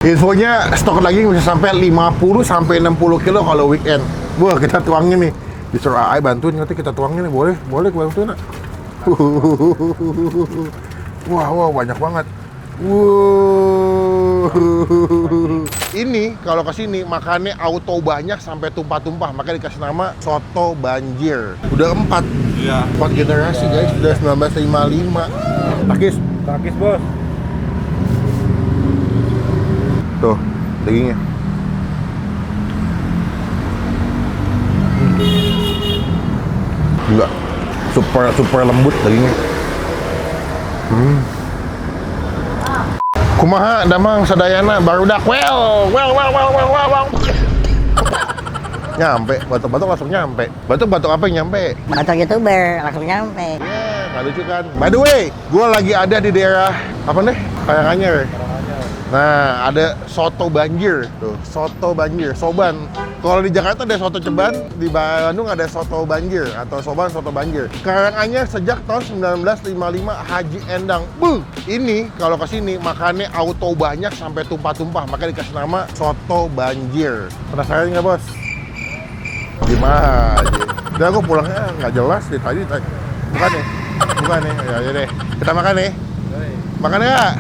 Infonya stok daging bisa sampai 50 sampai 60 kilo kalau weekend. Wah, kita tuangin nih. Disuruh Ai bantuin, nanti kita tuangin nih. Boleh bantuin, nak. Wah, banyak banget. Ini kalau kesini makannya auto banyak sampai tumpah-tumpah, makanya dikasih nama soto banjir. Udah 4. Iya. 4 generasi guys, sudah 1955. Takis bos. Tuh, dagingnya. Enggak, super lembut dagingnya. Kumaha damang sadayana barudak well. Nyampe, batuk-batuk langsung nyampe. Batuk apa yang nyampe? Batuk YouTuber langsung nyampe. Nggak lucu kan? By the way, gue lagi ada di daerah apa nih? Karanganyar. Nah, ada soto banjir tuh, soto banjir, soban. Kalau di Jakarta ada soto ceban, di Bandung ada soto banjir atau soban soto banjir. Karanganyar sejak tahun 1955 Haji Endang. Ini kalau kesini makannya auto banyak sampai tumpah-tumpah, makanya dikasih nama soto banjir. Penasaran nggak bos? Gimana aja? Udah aku pulangnya nggak jelas deh tadi. Bukan nih. Ya deh, kita makan nih. Makan nggak?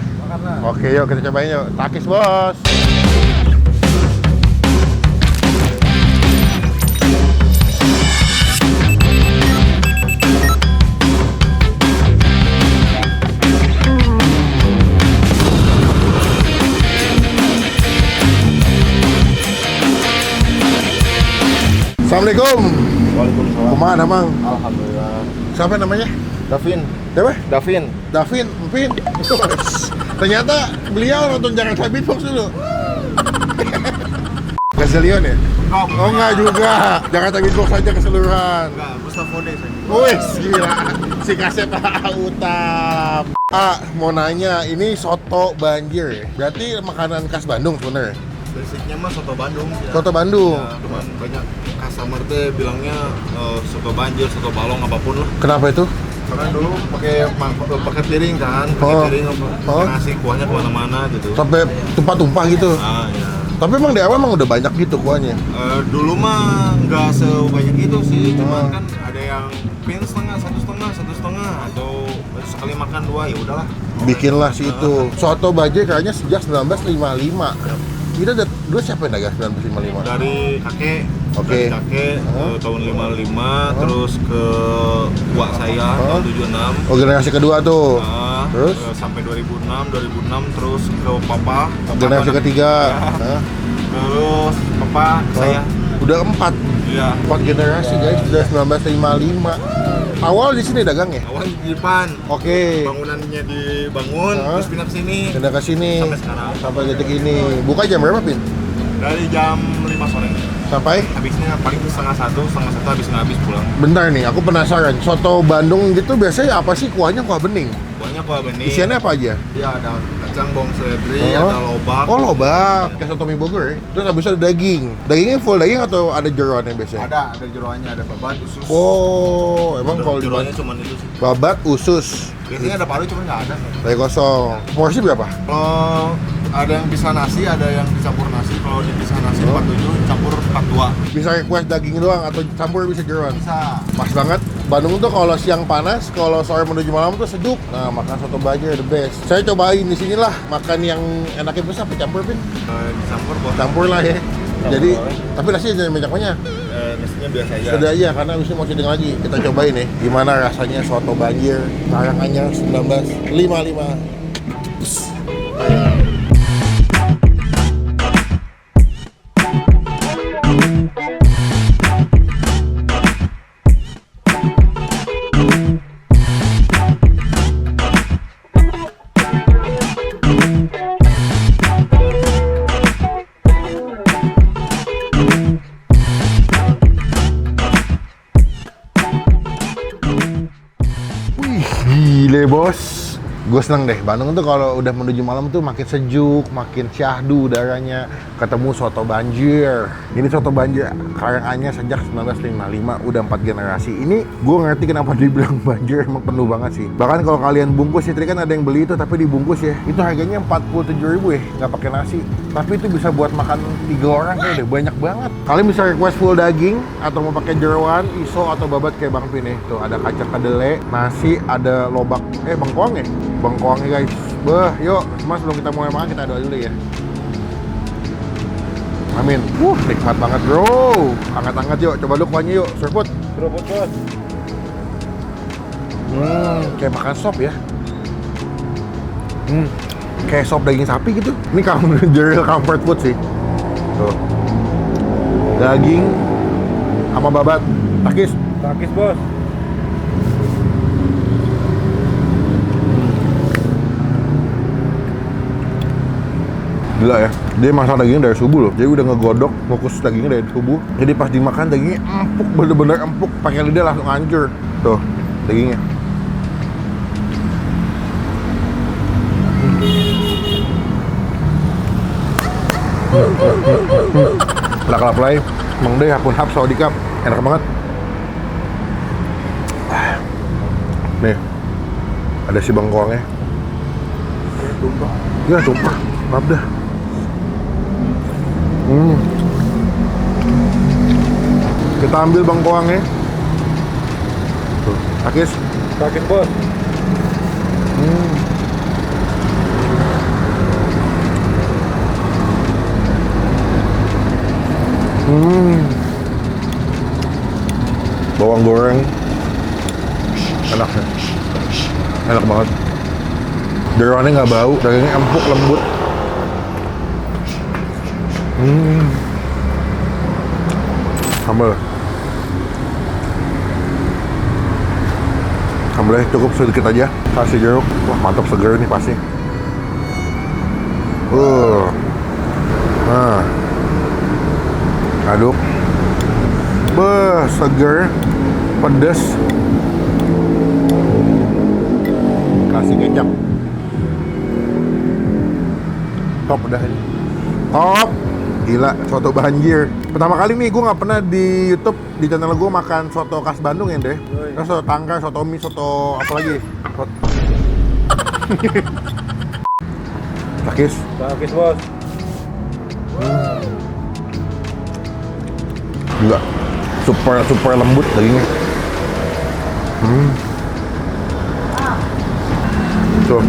Oke, yuk kita cobain yuk. Takis bos. Assalamualaikum. Waalaikumsalam. Kumaha Mang? Alhamdulillah. Siapa namanya? Davin. Siapa? Davin. Mpin. Ternyata beliau nonton Jakarta Beatbox dulu. Gazelion ya? Oh enggak juga. Jakarta Beatbox aja keseluruhan. Enggak, Mustafode saya. Wih, gila. Si kaset Utam. Mau nanya, ini soto banjir ya? Berarti makanan khas Bandung sebenarnya? Basicnya mah soto Bandung. Ya. Soto Bandung? Ya, cuman banyak customer teh bilangnya soto banjir, soto balong, apapun lah. Kenapa itu? Karena dulu pakai piring kan, pakai piring nasi kuahnya kemana-mana gitu. Sampai tumpah-tumpah gitu? Ya. Tapi emang di awal emang udah banyak gitu kuahnya? Dulu mah nggak sebanyak itu sih, cuman kan ada yang pin satu setengah, atau sekali makan 2, ya udahlah. Bikinlah si itu. Soto banjir kayaknya sejak 1955. Kita dulu siapa yang dagang 1955? Dari kakek, Oke. dari kakek tahun 55, terus ke buat saya tahun 76. Oh, generasi kedua tuh. Terus? Sampai 2006 terus ke papa. Generasi ketiga. Hah? Terus papa saya. Udah 4. Iya. 4 generasi guys, sudah 1955. Awal di sini dagang ya? Awal di depan. Oke. Bangunannya dibangun, terus pindah ke sini. Pindah ke sini. Sampai sekarang. Sampai detik ini. Buka jam berapa, Pin? Dari jam 5 sore. Sampai? Habisnya paling setengah satu habis pulang. Bentar nih, aku penasaran. Soto Bandung gitu biasanya apa sih kuahnya? Kuah bening. Kuahnya kuah bening. Isiannya apa aja? Ya ada kacang, bawang seledri, ada lobak. Oh, lobak. Kayak soto mie Bogor ya. Terus habis itu ada daging. Dagingnya full daging atau ada jeroannya biasanya? Ada jeroannya, ada babat, usus. Oh, emang kalau di jeroannya cuma itu sih. babat, usus, Biasanya ada paru cuma nggak ada. teh kosong. Porsi berapa? Kalau ada yang bisa nasi, ada yang dicampur nasi. Kalau dia bisa nasi 47, campur 42. Bisa request daging doang atau campur bisa jeroan? Bisa. Pas banget. Bandung tuh kalau siang panas, kalau sore menuju malam tuh sejuk. Nah, makan soto banjir the best. Saya cobain di sinilah makan yang enaknya bisa apa campur, Pin? Dicampur bos. Campur lah ya. Jadi, tapi nasinya jangan banyak-banyak. Nasinya biasa aja. Sudah aja karena abis ini mau sidang lagi. Kita cobain nih gimana rasanya soto banjir Karanganyar 1955. Wih, gile bos. Gue seneng deh, Bandung tuh kalau udah menuju malam tuh makin sejuk, makin syahdu udaranya. Ketemu soto banjir. Ini soto banjir Karanganyar sejak 1955, udah 4 generasi. Ini gue ngerti kenapa dibilang banjir, emang penuh banget sih. Bahkan kalau kalian bungkus ya, tadi kan ada yang beli itu tapi dibungkus ya. Itu harganya 47.000 ya, nggak pakai nasi. Tapi itu bisa buat makan 3 orang kayak deh, banyak banget. Kalian bisa request full daging atau mau pakai jeroan, iso atau babat kayak Bang Pin nih. Tuh ada kacang kedelai, nasi, ada lobak, bengkoang ya? Bengkoangnya guys. Beh, yuk, mas sebelum kita mulai makan kita doa dulu ya. Amin. Nikmat banget bro. Hangat-hangat yuk, coba lu kuahnya yuk, serput. Seruput bos. Kayak makan sop ya. Kayak sop daging sapi gitu. Ini real comfort food sih. Tuh. Daging sama babat. Takis. Takis bos. Gila ya, dia masak dagingnya dari subuh loh. Jadi udah ngegodok, ngukus dagingnya dari subuh. Jadi pas dimakan dagingnya empuk, bener-bener empuk. Pakai lidah langsung hancur. Tuh, dagingnya. Laklap-lay, Mang Deh, hapun hap, sawadikap. Enak banget. Nih, ada si bengkoangnya. Tumpah. Ya, tumpah. Maaf dah. Kita ambil bengkoangnya. Tuh, takis. Takis bos. Bawang goreng. Enak ya. Enak banget. Jeroannya nggak bau, dagingnya empuk, lembut. Sambal. Sambalnya cukup sedikit aja. Kasih jeruk. Wah, mantap, seger nih pasti. Nah. Aduk. Beh, seger. Pedas. Kasih kecap. Top udah ini. Top. Gila, soto banjir. Pertama kali nih gue nggak pernah di YouTube, di channel gue makan soto khas Bandung ya deh. Terus soto tangkar, soto mie, soto apa lagi? Takis. Takis bos. Gila, super lembut dagingnya. Tuh,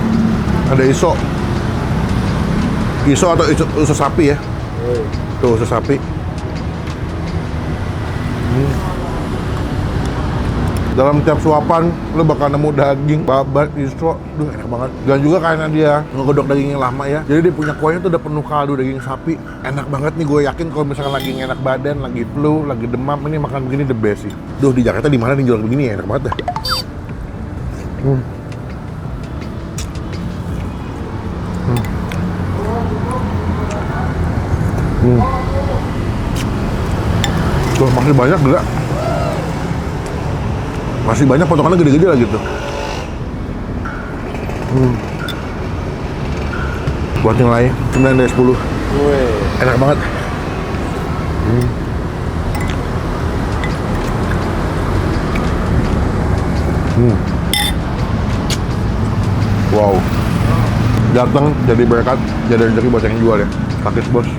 ada iso. Iso atau usus sapi ya? Tuh, usus sapi. Dalam tiap suapan lu bakal nemu daging, babat, iso. Duh, enak banget. Dan juga karena dia ngegodok dagingnya lama ya, jadi dia punya kuahnya tuh udah penuh kaldu daging sapi. Enak banget nih, gue yakin kalau misalkan lagi enak badan, lagi flu, lagi demam, ini makan begini the best sih. Duh, di Jakarta di mana nih jual begini ya? Enak banget dah. Tuh, masih banyak gila. Masih banyak, potongannya gede-gede lah gitu. Buat nilai 9 dari 10. Enak banget. Wow. Datang jadi berkat, jadi rezeki buat yang jual ya. Takis bos.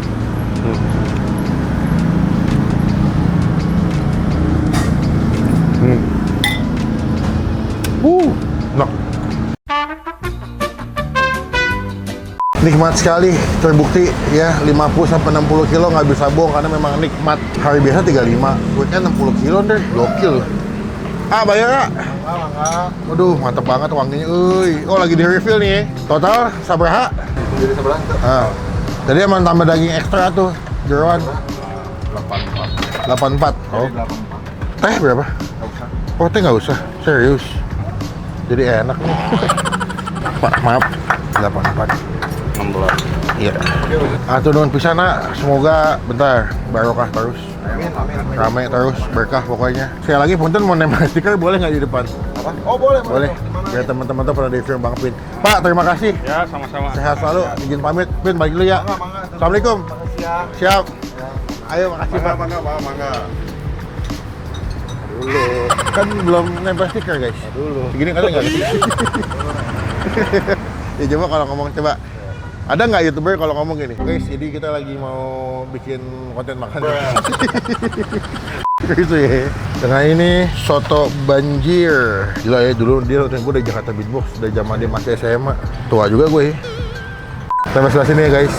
Enak. Nikmat sekali, terbukti ya 50-60 kilo nggak bisa bohong karena memang nikmat. Hari biasa 35, weekend 60 kilo deh, gokil. Bayar nggak? Waduh, mantep banget wanginya, Oh, lagi di refill nih. Total sabaraha? Jadi sebelah tuh. Jadi emang tambah daging ekstra tuh, jeroan. 84. Oh. 84. Teh berapa? Nggak usah. Oh, teh nggak usah, serius. Jadi enak nih. Pak, maaf. 84. 16. Iya. Atur nuhun pisan nak. Semoga bentar barokah terus. Ramai terus, berkah pokoknya. Sekali lagi punten mau nempel stiker boleh nggak di depan? Apa? Oh boleh. Boleh. Biar teman-teman tuh pada di film Bang Pin. Pak, terima kasih. Ya, sama-sama. Sehat selalu. Izin pamit. Pin, balik dulu ya. Assalamualaikum. Siap. Ayo, makasih Pak. Mangga. Dulu. Kan belum nempel stiker guys. Dulu. Segini kali nggak? Ya coba kalau ngomong coba. Ada nggak YouTuber kalau ngomong gini? Guys, jadi kita lagi mau bikin konten makan. Gitu ya. Dengan ini soto banjir. Gila ya, dulu dia gue dari Jakarta Beatbox dari zaman dia masih SMA. Tua juga gue. Sampai sebelah sini ya guys.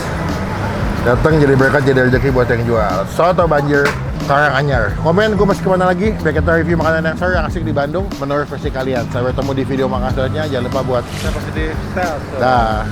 Datang jadi berkat, jadi rezeki buat yang jual. Soto banjir Karanganyar. Komen gue masih kemana lagi biar kita review makanan yang seru yang asik di Bandung menurut versi kalian. Sampai bertemu di video makan selanjutnya. Jangan lupa buat Saya pasti di stel. dah.